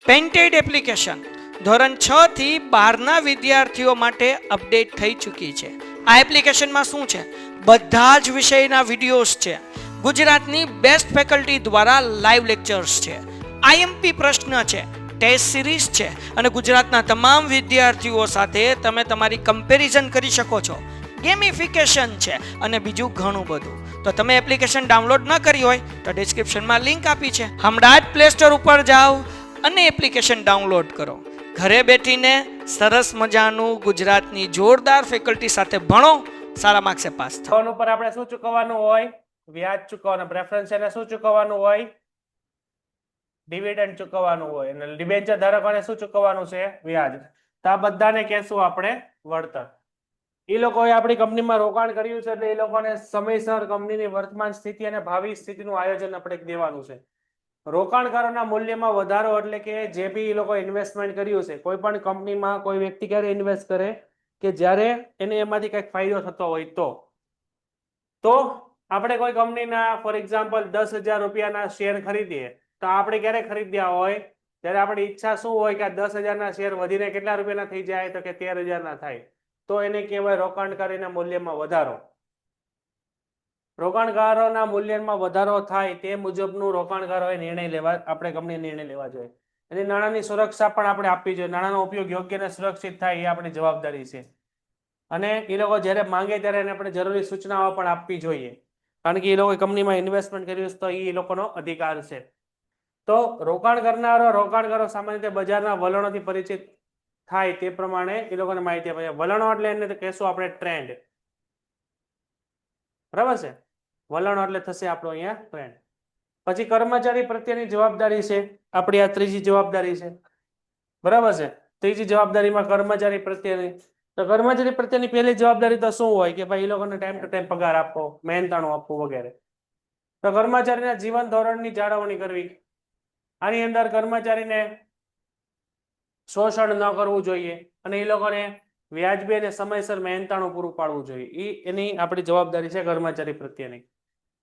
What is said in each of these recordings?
Painted application ધોરણ 6 થી 12ના વિદ્યાર્થીઓ માટે અપડેટ થઈ ચૂકી છે. આ એપ્લિકેશનમાં શું છે? બધા જ વિષયના વિડીયોઝ છે. ગુજરાતની બેસ્ટ ફેકલ્ટી દ્વારા લાઈવ લેક્ચર્સ છે. આઈએમપી પ્રશ્ન છે, ટેસ્ટ સિરીઝ છે અને ગુજરાતના તમામ વિદ્યાર્થીઓ સાથે તમે તમારી કમ્પેરિઝન કરી શકો છો. ગેમિફિકેશન છે અને બીજું ઘણું બધું. તો તમે એપ્લિકેશન ડાઉનલોડ ન કરી હોય તો ડિસ્ક્રિપ્શનમાં લિંક આપી છે. હમણાં જ પ્લે સ્ટોર ઉપર જાઓ અને એપ્લિકેશન ડાઉનલોડ કરો. ઘરે બેઠીને સરસ મજાનું ગુજરાતની જોરદાર ફેકલ્ટી સાથે ભણો, સારા માર્ક્સે પાસ થાઓ. લોન ઉપર આપણે શું ચૂકવવાનું હોય? વ્યાજ ચૂકવવાનું. પ્રેફરન્સ એને શું ચૂકવવાનું હોય? ડિવિડન્ડ ચૂકવવાનું હોય. અને ડિબેન્ચર ધારકોને શું ચૂકવવાનું છે? વ્યાજ. તો આ બધાને કહેશું આપણે વળતર. એ લોકોએ આપણી કંપનીમાં રોકાણ કર્યું છે એટલે એ લોકોને સમયસર કંપનીની વર્તમાન સ્થિતિ અને ભાવિ સ્થિતિનું આયોજન આપણે દેવાનું છે. રોકાણકારોના મૂલ્યમાં વધારો એટલે કે જે બી એ લોકો ઇન્વેસ્ટમેન્ટ કર્યું છે, કોઈ પણ કંપનીમાં કોઈ વ્યક્તિ ક્યારે ઇન્વેસ્ટ કરે કે જ્યારે એને એમાંથી કંઈક ફાયદો થતો હોય તો આપણે કોઈ કંપનીના ફોર એક્ઝામ્પલ 10,000 રૂપિયાના શેર ખરીદીએ તો આપણે ક્યારે ખરીદ્યા હોય ત્યારે આપણી ઈચ્છા શું હોય કે આ 10,000ના શેર વધીને કેટલા રૂપિયાના થઈ જાય તો કે 13,000ના થાય. તો એને કહેવાય રોકાણકારીના મૂલ્યમાં વધારો. રોકાણકારોના મૂલ્યમાં વધારો થાય તે મુજબનું રોકાણકારોએ નિર્ણય લેવા આપણે કંપની નિર્ણય લેવા જોઈએ. એની નાણાંની સુરક્ષા પણ આપણે આપવી જોઈએ. નાણાંનો ઉપયોગ યોગ્ય અને સુરક્ષિત થાય એ આપણી જવાબદારી છે. અને એ લોકો જ્યારે માંગે ત્યારે એને આપણે જરૂરી સૂચનાઓ પણ આપવી જોઈએ. કારણ કે એ લોકો કંપનીમાં ઇન્વેસ્ટમેન્ટ કર્યું તો એ લોકોનો અધિકાર છે. તો રોકાણ કરનારો રોકાણકારો સામાન્ય રીતે બજારના વલણોથી પરિચિત થાય તે પ્રમાણે એ લોકોને માહિતી આપે. વલણો એટલે એને કહેશું આપણે ટ્રેન્ડ. બરાબર છે? વલણો એટલે થશે આપણો અહીંયા ટ્રેન્ડ. પછી કર્મચારી પ્રત્યેની જવાબદારી છે આપણી, આ ત્રીજી જવાબદારી છે. બરાબર છે? ત્રીજી જવાબદારીમાં કર્મચારી પ્રત્યેની. તો કર્મચારી પ્રત્યેની પહેલી જવાબદારી તો શું હોય કે ભાઈ એ લોકોને ટાઈમ ટુ ટાઈમ પગાર આપવો, મહેનતાણું આપવું વગેરે. તો કર્મચારીના જીવન ધોરણની જાળવણી કરવી. આની અંદર કર્મચારીને શોષણ ન કરવું જોઈએ અને એ લોકોને વ્યાજબી અને સમયસર મહેનતાણું પૂરું પાડવું જોઈએ. એની આપણી જવાબદારી છે કર્મચારી પ્રત્યેની.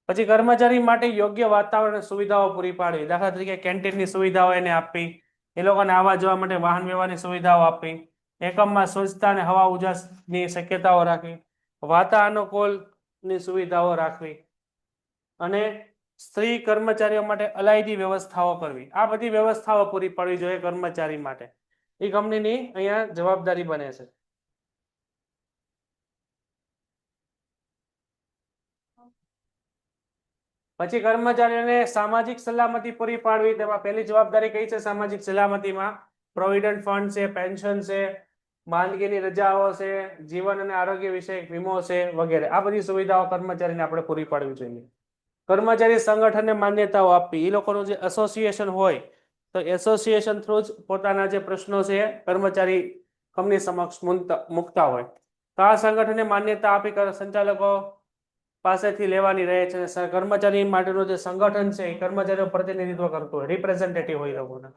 પછી કર્મચારી માટે યોગ્ય વાતાવરણ અને સુવિધાઓ પૂરી પાડવી. દાખલા તરીકે કેન્ટીનની સુવિધાઓ એને આપવી, એ લોકોને આવવા જવા માટે વાહન વ્યવહારની સુવિધાઓ આપવી, એકમમાં સ્વચ્છતા અને હવા ઉજાસની શક્યતાઓ રાખવી, વાતાનુકૂળની સુવિધાઓ રાખવી અને સ્ત્રી કર્મચારીઓ માટે અલાયદી વ્યવસ્થાઓ કરવી. આ બધી વ્યવસ્થાઓ પૂરી પાડવી જોઈએ કર્મચારી માટે. એ કંપનીની અહીંયા જવાબદારી બને છે. પછી કર્મચારીઓને સામાજિક સલામતી પૂરી પાડવી. તેમાં પહેલી જવાબદારી કઈ છે સામાજિક સલામતીમાં? પ્રોવિડન્ટ ફંડ છે, પેન્શન છે, માંદગીની રજાઓ છે, જીવન અને આરોગ્ય વિષયક વીમો છે વગેરે. આ બધી સુવિધાઓ કર્મચારીને આપણે પૂરી પાડવી જોઈએ. કર્મચારી સંગઠનને માન્યતાઓ આપવી. એ લોકોનું જે એસોસિએશન હોય તો એસોસિએશન થ્રુ જ પોતાના જે પ્રશ્નો છે કર્મચારી કંપની સમક્ષ મૂકતા હોય તો આ સંગઠનને માન્યતા આપી સંચાલકો પાસેથી લેવાની રહે છે. કર્મચારી માટેનું જે સંગઠન છે એ કર્મચારીઓ પ્રતિનિધિત્વ કરતું હોય, રિપ્રેઝેન્ટેટિવ હોય લોકોના.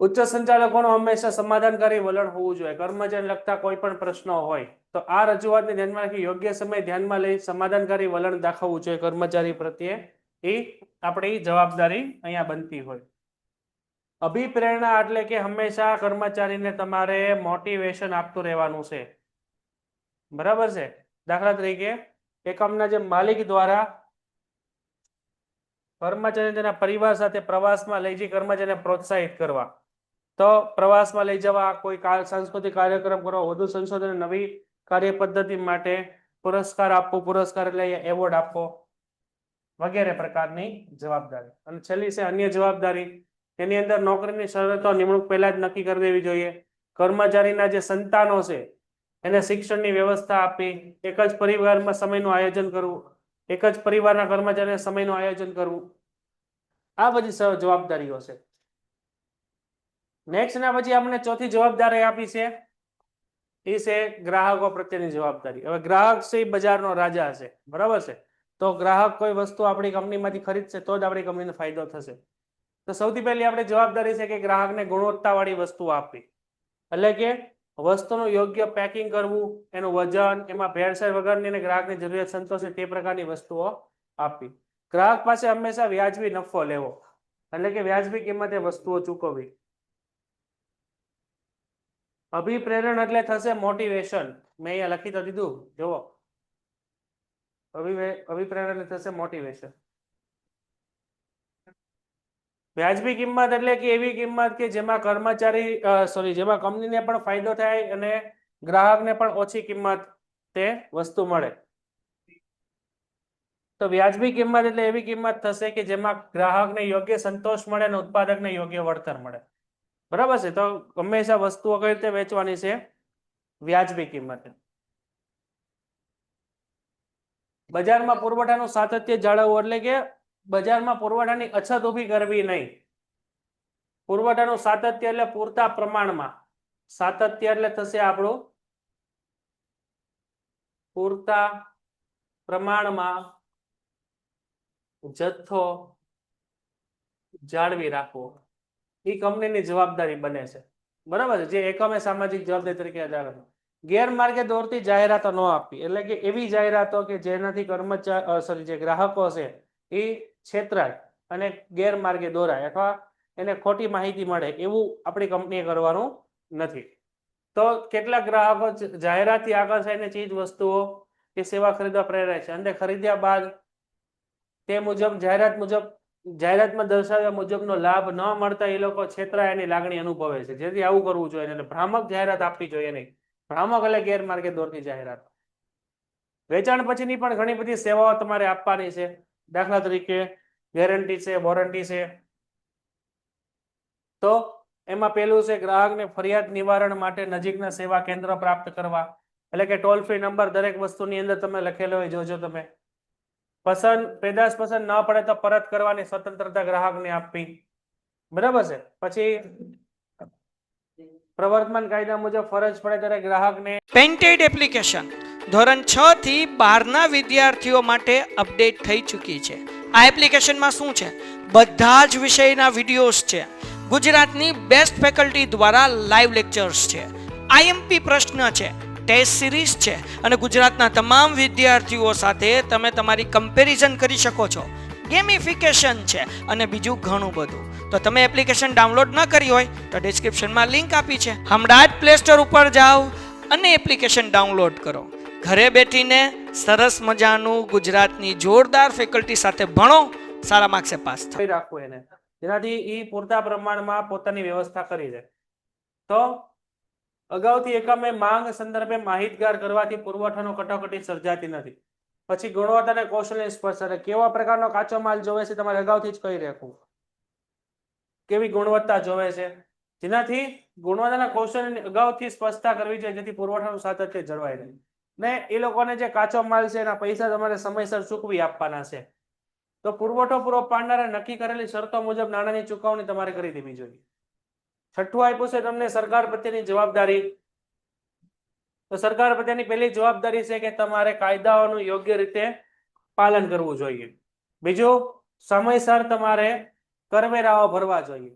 ઉચ્ચ સંચાલકોનું હંમેશા સમાધાનકારી વલણ હોવું જોઈએ. કર્મચારીને લગતા કોઈ પણ પ્રશ્નો હોય તો આ રજૂઆતને ધ્યાનમાં રાખી યોગ્ય સમય ધ્યાનમાં લઈ સમાધાનકારી વલણ દાખવવું જોઈએ કર્મચારી પ્રત્યે. એ આપણી જવાબદારી અહીંયા બનતી હોય. અભિપ્રેરણા એટલે કે હંમેશા કર્મચારીને તમારે મોટિવેશન આપતું રહેવાનું છે. બરાબર છે? દાખલા તરીકે એકમના જે માલિક દ્વારા કર્મચારી તેના પરિવાર સાથે પ્રવાસમાં લઈ જઈ કર્મચારીને પ્રોત્સાહિત કરવા. તો પ્રવાસમાં લઈ જવા, કોઈ સાંસ્કૃતિક કાર્યક્રમ કરવા, વધુ સંશોધન નવી કાર્ય પદ્ધતિ માટે પુરસ્કાર આપવો, પુરસ્કાર એટલે એવોર્ડ આપવો વગેરે પ્રકારની જવાબદારી. અને છેલ્લી છે અન્ય જવાબદારી. એની અંદર નોકરીની શરતો નિમણૂક પહેલા જ નક્કી કરી દેવી જોઈએ. કર્મચારીના જે સંતાનો છે એને શિક્ષણની વ્યવસ્થા આપવી. એક જ પરિવારમાં સમયનું આયોજન કરવું, એક જ પરિવારના કર્મચારીને સમયનું આયોજન કરવું. આ બધી જવાબદારીઓ છે. નેક્સ્ટ ના પછી આપણે ચોથી જવાબદારી આપી છે એ છે ગ્રાહકો પ્રત્યેની જવાબદારી. હવે ગ્રાહક છે એ બજારનો રાજા છે. બરાબર છે? તો ગ્રાહક કોઈ વસ્તુ આપણી કંપનીમાંથી ખરીદશે તો જ આપણી કંપનીને ફાયદો થશે. તો સૌથી પહેલી આપણી જવાબદારી છે કે ગ્રાહકને ગુણવત્તાવાળી વસ્તુ આપવી. એટલે કે વસ્તુનું યોગ્ય પેકિંગ કરવું, એનું વજન, એમાં ભેળસેળ વગરની અને ગ્રાહકની જરૂરિયાત સંતોષે તે પ્રકારની વસ્તુઓ આપવી. ગ્રાહક પાસે હંમેશા વ્યાજબી નફો લેવો. એટલે કે વ્યાજબી કિંમતે વસ્તુઓ ચૂકવવી. અભિપ્રેરણ એટલે થશે મોટિવેશન. મેં અહીંયા લખી તો દીધું, જુઓ. અભિપ્રેરણ એટલે થશે મોટિવેશન. વ્યાજબી કિંમત એટલે કે એવી કિંમત કે જેમાં જેમાં કંપનીને પણ ફાયદો થાય અને ગ્રાહકને પણ ઓછી કિંમત તે વસ્તુ મળે. તો વ્યાજબી કિંમત એટલે એવી કિંમત થશે કે જેમાં ગ્રાહકને યોગ્ય સંતોષ મળે અને ઉત્પાદકને યોગ્ય વળતર મળે. બરાબર છે? તો હંમેશા વસ્તુઓ કઈ રીતે વેચવાની છે? વ્યાજબી કિંમતે. બજારમાં પુરવઠાનું સાતત્ય જાળવવું એટલે કે બજારમાં પુરવઠાની અછત ઊભી કરવી નહીં. પુરવઠાનું સાતત્ય એટલે પૂરતા પ્રમાણમાં. સાતત્ય એટલે થશે આપણું પૂરતા પ્રમાણમાં જથ્થો જાળવી રાખવો. એ કંપનીની જવાબદારી બને છે. બરાબર છે? જે એકમે સામાજિક જવાબદારી તરીકે જાળવે. ગેરમાર્ગે દોરતી જાહેરાતો ન આપવી એટલે કે એવી જાહેરાતો કે જેનાથી જે ગ્રાહકો છે એ છેતરાય અને ગેરમાર્ગે દોરાય અથવા એને ખોટી માહિતી મળે એવું આપણી કંપનીએ કરવાનું નથી. તો કેટલાક ગ્રાહકો જાહેરાતથી આકર્ષાઈને ચીજ વસ્તુઓ કે સેવા ખરીદવા પ્રેરાય છે અને ખરીદ્યા બાદ તે મુજબ જાહેરાતમાં દર્શાવ્યા મુજબનો લાભ ન મળતા એ લોકો છેતરાયાની લાગણી અનુભવે છે. જેથી આવું કરવું જોઈએ એટલે ભ્રામક જાહેરાત આપવી જોઈએ નહીં. ભ્રામક એટલે ગેરમાર્ગે દોરતી જાહેરાત. વેચાણ પછીની પણ ઘણી બધી સેવાઓ તમારે આપવાની છે. દાખલા તરીકે ગેરંટી છે, વોરંટી છે. તો એમાં પેલું છે ગ્રાહકને ફરિયાદ નિવારણ માટે નજીકના સેવા કેન્દ્ર પ્રાપ્ત કરવા. એટલે કે ટોલ ફ્રી નંબર દરેક વસ્તુની અંદર તમે લખેલો હોય, જોજો તમે. પેદાશ પસંદ ન પડે તો પરત કરવાની સ્વતંત્રતા ગ્રાહકને આપવી. બરાબર છે? પછી પ્રવર્તમાન કાયદા મુજબ ફરજ પડે ત્યારે ગ્રાહકને પેન્ટેડ એપ્લિકેશન ધોરણ 6 થી 12ના વિદ્યાર્થીઓ માટે અપડેટ થઈ ચૂકી છે. આ એપ્લિકેશનમાં શું છે? બધા જ વિષયના વિડીયોઝ છે. ગુજરાતની બેસ્ટ ફેકલ્ટી દ્વારા લાઈવ લેક્ચર્સ છે. આઈએમપી પ્રશ્ન છે, ટેસ્ટ સિરીઝ છે અને ગુજરાતના તમામ વિદ્યાર્થીઓ સાથે તમે તમારી કમ્પેરિઝન કરી શકો છો. ગેમિફિકેશન છે અને બીજું ઘણું બધું. તો તમે એપ્લિકેશન ડાઉનલોડ ન કરી હોય તો ડિસ્ક્રિપ્શનમાં લિંક આપી છે. હમણાં જ પ્લે સ્ટોર ઉપર જાઓ અને એપ્લિકેશન ડાઉનલોડ કરો. ઘરે બેઠીને સરસ મજાનું ગુજરાતની જોરદાર ફેકલ્ટી સાથે ભણો, સારા માર્ક્સે પાસ થાઓ. રાખવું એને, જેનાથી એ પૂરતા પ્રમાણમાં પોતાની વ્યવસ્થા કરી દે. તો અગાઉથી એકમે માંગ સંદર્ભે માહિતગાર કરવાથી પુરવઠાનો કટોકટી સર્જાતી નથી. પછી ગુણવત્તા અને કૌશલ્ય સ્પર્શ એટલે કેવા પ્રકારનો કાચો માલ જોવે છે તમારે અગાઉથી જ કહી રાખવું. કેવી ગુણવત્તા જોવે છે, જેનાથી ગુણવત્તાના કૌશલ્યની અગાઉથી સ્પષ્ટતા કરવી જોઈએ, જેથી પુરવઠાનું સાતત્ય જળવાઈ રહે. ને એ લોકોને જે કાચો માલ છે એના પૈસા તમારે સમયસર ચૂકવી આપવાના છે. તો પુરવઠો પૂરો પાડનારે નક્કી કરેલી શરતો મુજબ નાણાંની ચૂકવણી તમારે કરી દેવી જોઈએ. છઠ્ઠું આપ્યું છે તમને સરકાર પ્રત્યેની જવાબદારી. તો સરકાર પ્રત્યેની પહેલી જવાબદારી છે કે તમારે કાયદાઓનું યોગ્ય રીતે પાલન કરવું જોઈએ. બીજું, સમયસર તમારે કરવેરાઓ ભરવા જોઈએ.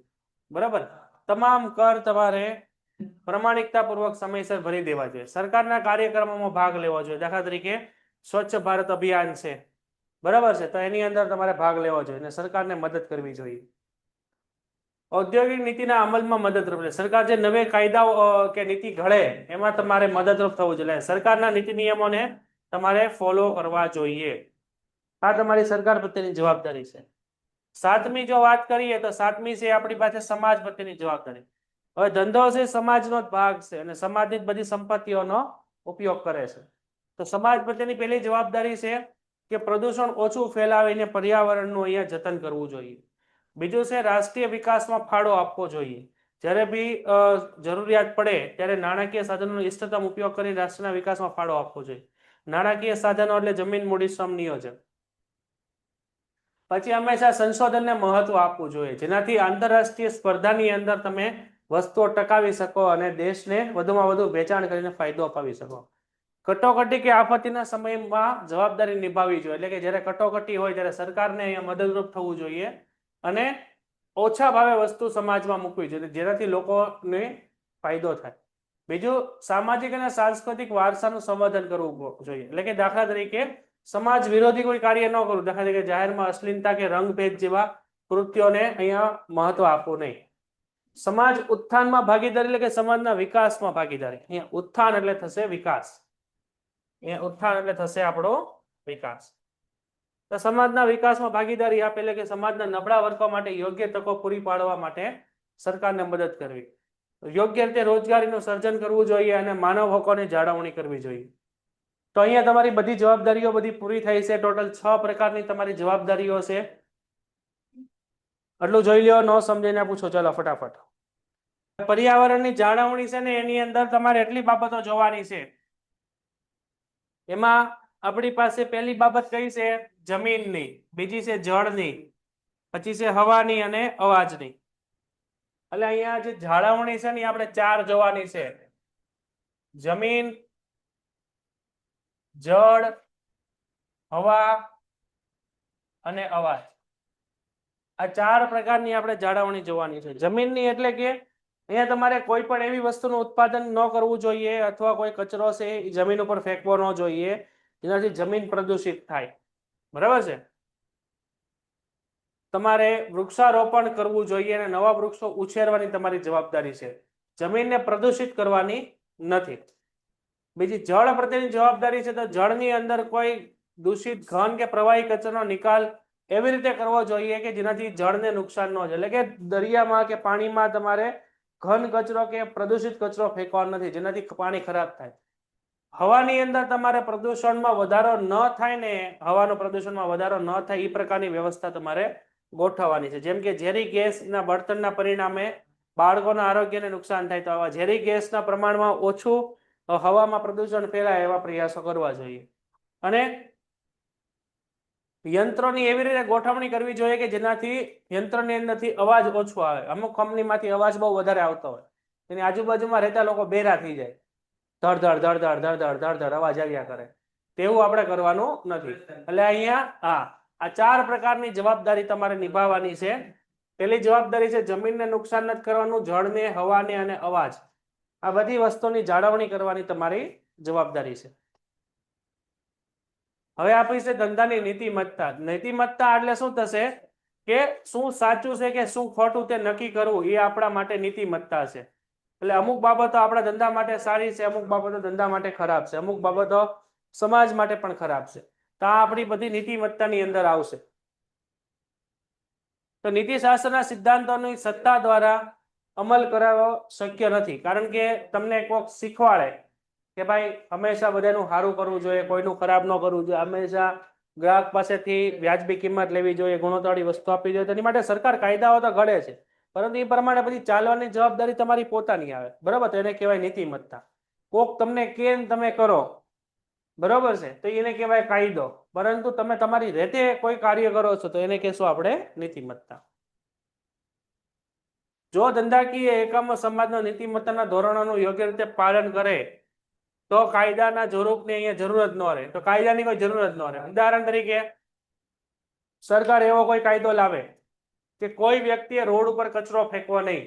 બરાબર? તમામ કર તમારે પ્રમાણિકતાપૂર્વક સમયસર ભરી દેવા જોઈએ. સરકારના કાર્યક્રમોમાં ભાગ લેવો જોઈએ. દાખલા તરીકે સ્વચ્છ ભારત અભિયાન છે, બરાબર છે? તો એની અંદર તમારે ભાગ લેવો જોઈએ અને સરકારને મદદ કરવી જોઈએ. ઔદ્યોગિક નીતિના અમલમાં મદદરૂપ છે. સરકાર જે નવે કાયદાઓ કે નીતિ ઘડે એમાં તમારે મદદરૂપ થવું જોઈએ. સરકારના નીતિ નિયમોને તમારે ફોલો કરવા જોઈએ. આ તમારી સરકાર પ્રત્યેની જવાબદારી છે. સાતમી જો વાત કરીએ તો સાતમી છે આપણી પાસે સમાજ પ્રત્યેની જવાબદારી. હવે ધંધો છે સમાજનો જ ભાગ છે અને સમાજની બધી સંપત્તિઓનો ઉપયોગ કરે છે. તો સમાજ પ્રત્યેની પહેલી જવાબદારી છે કે પ્રદૂષણ ઓછું ફેલાવીને પર્યાવરણનું અહીંયા જતન કરવું જોઈએ. બીજું છે રાષ્ટ્રીય વિકાસમાં ફાળો આપવો જોઈએ. જ્યારે બી જરૂરિયાત પડે ત્યારે નાણાકીય સાધનોનો ઇષ્ટતમ ઉપયોગ કરી રાષ્ટ્રના વિકાસમાં ફાળો આપવો જોઈએ. નાણાકીય સાધનો એટલે જમીન, મૂડી, શ્રમ, નિયોજન. પછી હંમેશા સંશોધનને મહત્વ આપવું જોઈએ, જેનાથી આંતરરાષ્ટ્રીય સ્પર્ધાની અંદર તમે વસ્તુઓ ટકાવી શકો અને દેશને વધુમાં વધુ વેચાણ કરીને ફાયદો અપાવી શકો. કટોકટી કે આપત્તિના સમયમાં જવાબદારી નિભાવવી જોઈએ. એટલે કે જ્યારે કટોકટી હોય ત્યારે સરકારને અહીંયા મદદરૂપ થવું જોઈએ અને ઓછા ભાવે વસ્તુ સમાજમાં મૂકવી જોઈએ, જેનાથી લોકોને ફાયદો થાય. બીજું, સામાજિક અને સાંસ્કૃતિક વારસાનું સંવર્ધન કરવું જોઈએ. એટલે કે દાખલા તરીકે સમાજ વિરોધી કોઈ કાર્ય ન કરવું. દાખલા તરીકે જાહેરમાં અશ્લીલતા કે રંગભેદ જેવા કૃત્યોને અહીંયા મહત્વ આપવું નહીં. સમાજ ઉત્થાનમાં ભાગીદારી એટલે કે સમાજના વિકાસમાં ભાગીદારી. અહીંયા ઉત્થાન એટલે થશે વિકાસ. અહીંયા ઉત્થાન એટલે થશે આપણો વિકાસ. તો સમાજના વિકાસમાં ભાગીદારી આપે એટલે કે સમાજના નબળા વર્ગો માટે યોગ્ય તકો પૂરી પાડવા માટે સરકારને મદદ કરવી. યોગ્ય રીતે રોજગારીનું સર્જન કરવું જોઈએ અને માનવ હકોની જાળવણી કરવી જોઈએ. તો અહીંયા તમારી બધી જવાબદારીઓ બધી પૂરી થઈ છે. ટોટલ 6 પ્રકારની તમારી જવાબદારીઓ છે. આટલું જોઈ લ્યો, ન સમજીને પૂછો. ચાલો ફટાફટ. પર્યાવરણની જાળવણી છે ને એની અંદર તમારે એટલી બાબતો જોવાની છે. એમાં આપણી પાસે પહેલી બાબત કઈ છે? જમીનની, બીજી છે જળની, પછી છે હવાની અને અવાજની. એટલે અહીંયા જે જાળવણી છે ને આપણે 4 જોવાની છે. જમીન, જળ, હવા અને અવાજ. આ 4 પ્રકારની આપણે જાળવણી જોવાની છે. જમીનની એટલે કે અહીંયા તમારે કોઈ પણ એવી વસ્તુનું ઉત્પાદન ન કરવું જોઈએ અથવા કોઈ કચરો છે એ જમીન ઉપર ફેંકવો ન જોઈએ જેનાથી જમીન પ્રદૂષિત થાય. બરાબર છે? તમારે વૃક્ષારોપણ કરવું જોઈએ અને નવા વૃક્ષો ઉછેરવાની તમારી જવાબદારી છે. જમીનને પ્રદૂષિત કરવાની નથી. બીજી જળ પ્રત્યેની જવાબદારી છે. તો જળની અંદર કોઈ દૂષિત ઘન કે પ્રવાહી કચરાનો નિકાલ એવી રીતે કરવો જોઈએ કે જેનાથી જળને નુકસાન ન થાય. એટલે કે દરિયામાં કે પાણીમાં તમારે ઘન કચરો કે પ્રદૂષિત કચરો ફેંકવાનો નથી જેનાથી પાણી ખરાબ થાય. હવાની અંદર તમારે પ્રદૂષણમાં વધારો ન થાય ને, હવાનું પ્રદૂષણમાં વધારો ન થાય એ પ્રકારની વ્યવસ્થા તમારે ગોઠવવાની છે. જેમ કે ઝેરી ગેસના બળતણના પરિણામે બાળકોના આરોગ્યને નુકસાન થાય, તો આવા ઝેરી ગેસના પ્રમાણમાં ઓછું હવામાં પ્રદૂષણ ફેલાય એવા પ્રયાસો કરવા જોઈએ. અને યંત્રોની એવી રીતે ગોઠવણી કરવી જોઈએ કે જેનાથી યંત્રની અંદરથી અવાજ ઓછો આવે. અમુક કંપનીમાંથી અવાજ બહુ વધારે આવતો હોય, એની આજુબાજુમાં રહેતા લોકો બેરા થઈ જાય. ધડ ધડ ધડ ધડ ધડ ધડ ધડ અવાજ આવ્યા કરે. તેવું આપણે કરવાનું નથી. એટલે અહીંયા આ 4 પ્રકારની જવાબદારી તમારે નિભાવવાની છે. પહેલી જવાબદારી છે જમીનને નુકસાન નથી કરવાનું, જળને, હવાને અને અવાજ. આ બધી વસ્તુની જાળવણી કરવાની તમારી જવાબદારી છે. હવે આપણી છે ધંધાની નીતિમત્તા. નીતિમત્તા એટલે શું થશે કે શું સાચું છે કે શું ખોટું તે નક્કી કરવું એ આપણા માટે નીતિમત્તા છે. એટલે અમુક બાબતો આપણા ધંધા માટે સારી છે, અમુક બાબતો ધંધા માટે ખરાબ છે, અમુક બાબતો સમાજ માટે પણ ખરાબ છે. તો આ આપણી બધી નીતિમત્તાની અંદર આવશે. તો નીતિશાસ્ત્રના સિદ્ધાંતોની સત્તા દ્વારા અમલ કરાવવો શક્ય નથી. કારણ કે તમને કોઈક શીખવાડે કે ભાઈ હંમેશા બધાનું સારું કરવું જોઈએ, કોઈનું ખરાબ ન કરવું જોઈએ, હંમેશા ગ્રાહક પાસેથી વ્યાજબી કિંમત લેવી જોઈએ, ગુણવત્તાવાળી વસ્તુ આપવી જોઈએ. તેની માટે સરકાર કાયદાઓ તો ઘડે છે, પરંતુ એ પ્રમાણે પછી ચાલવાની જવાબદારી તમારી પોતાની આવે. બરાબર? તો એને કહેવાય નીતિમત્તા. કોક તમને કે તમે કરો, બરોબર છે, તો એને કહેવાય કાયદો. પરંતુ તમે તમારી રીતે કોઈ કાર્ય કરો છો તો એને કહેશું આપણે નીતિમત્તા. જો ધંધાકીય એકમ સમાજના નીતિમત્તાના ધોરણોનું યોગ્ય રીતે પાલન કરે તો કાયદાના સ્વરૂપની અહીંયા જરૂર જ ન રહે. તો કાયદાની કોઈ જરૂર જ ન રહે. ઉદાહરણ તરીકે સરકાર એવો કોઈ કાયદો લાવે કે કોઈ વ્યક્તિએ રોડ ઉપર કચરો ફેંકવો નહીં.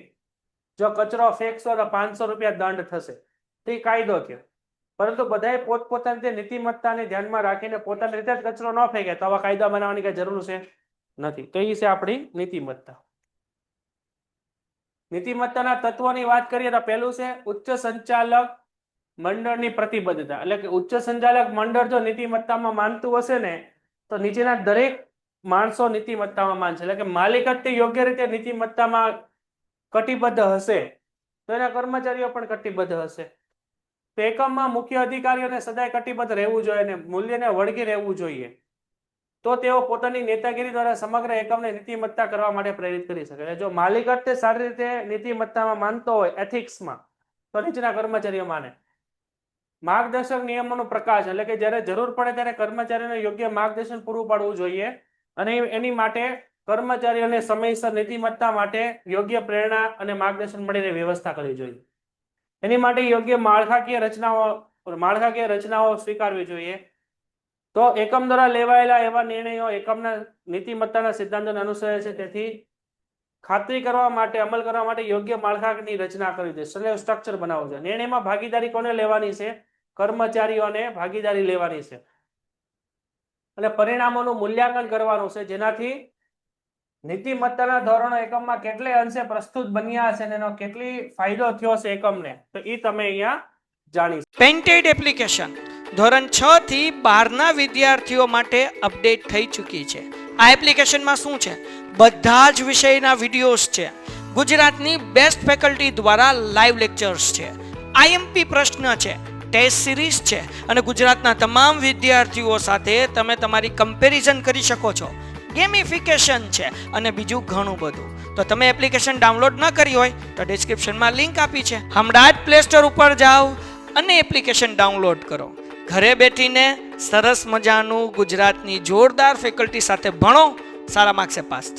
જો કચરો ફેંકશો તો 500 રૂપિયા દંડ થશે. તો એ કાયદો છે. પરંતુ બધાએ પોતપોતાની રીતે નીતિમત્તાને ધ્યાનમાં રાખીને પોતાની રીતે જ કચરો ન ફેંકે તો આવા કાયદા બનાવવાની કઈ જરૂર છે નથી. તો એ છે આપણી નીતિમત્તા. નીતિમત્તાના તત્વોની વાત કરીએ તો પહેલું છે ઉચ્ચ સંચાલક મંડળની પ્રતિબદ્ધતા. એટલે કે ઉચ્ચ સંચાલક મંડળ જો નીતિમત્તામાં માનતું હશે ને તો નીચેના દરેક માણસો નીતિમત્તામાં માનશે. એટલે કે માલિક જ તે યોગ્ય રીતે નીતિમત્તામાં કટિબદ્ધ હશે તો એના કર્મચારીઓ પણ કટિબદ્ધ હશે. તો એકમમાં મુખ્ય અધિકારીઓને સદાય કટિબદ્ધ રહેવું જોઈએ અને મૂલ્યને વળગી રહેવું જોઈએ. તો તેઓ પોતાની નેતાગીરી દ્વારા સમગ્ર એકમને નીતિમત્તા કરવા માટે પ્રેરિત કરી શકે. જો માલિક જ તે સારી રીતે નીતિમત્તામાં માનતો હોય, એથિક્સમાં, તો નીચેના કર્મચારીઓ માને. માર્ગદર્શક નિયમોનો પ્રકાશ. એટલે કે જ્યારે જરૂર પડે ત્યારે કર્મચારીઓને યોગ્ય માર્ગદર્શન પૂરું પાડવું જોઈએ અને એની માટે કર્મચારીઓને સમયસર નીતિમત્તા માટે યોગ્ય પ્રેરણા અને માર્ગદર્શન મળીને વ્યવસ્થા કરવી જોઈએ. એની માટે યોગ્ય માળખાકીય રચનાઓ સ્વીકારવી જોઈએ. તો એકમ દ્વારા લેવાયેલા એવા નિર્ણયો એકમના નીતિમત્તાના સિદ્ધાંતોને અનુસરે છે. તેથી ખાતરી કરવા માટે, અમલ કરવા માટે યોગ્ય માળખાની રચના કરવી જોઈએ, સ્ટ્રક્ચર બનાવવું જોઈએ. નિર્ણયમાં ભાગીદારી કોને લેવાની છે? કર્મચારીઓને ભાગીદારી લેવાની છે. અને પરિણામોનું મૂલ્યાંકન કરવાનું છે જેનાથી નીતિમત્તાના ધોરણો એકમમાં કેટલે અંશે પ્રસ્તુત બન્યા છે અને એનો કેટલી ફાયદો થયો છે એકમને, તો એ તમે અહીંયા જાણી શકો. પેન્ટેડ એપ્લિકેશન ધોરણ 6 થી 12ના વિદ્યાર્થીઓ માટે અપડેટ થઈ ચૂકી છે. આ એપ્લિકેશનમાં શું છે? બધા જ વિષયના વિડીયોઝ છે. ગુજરાતની બેસ્ટ ફેકલ્ટી દ્વારા લાઈવ લેક્ચર્સ છે, આઈએમપી પ્રશ્ન છે, ટેસ્ટ સિરીઝ છે અને ગુજરાતના તમામ વિદ્યાર્થીઓ સાથે તમે તમારી કમ્પેરિઝન કરી શકો છો. ગેમિફિકેશન છે અને બીજું ઘણું બધું. તો તમે એપ્લિકેશન ડાઉનલોડ ન કરી હોય તો ડિસ્ક્રિપ્શનમાં લિંક આપી છે, હમણાં જ પ્લે સ્ટોર ઉપર જાઓ અને એપ્લિકેશન ડાઉનલોડ કરો. ઘરે બેઠીને સરસ મજાનું ગુજરાતની જોરદાર ફેકલ્ટી સાથે ભણો, સારા માર્ક્સે પાસ થાઓ.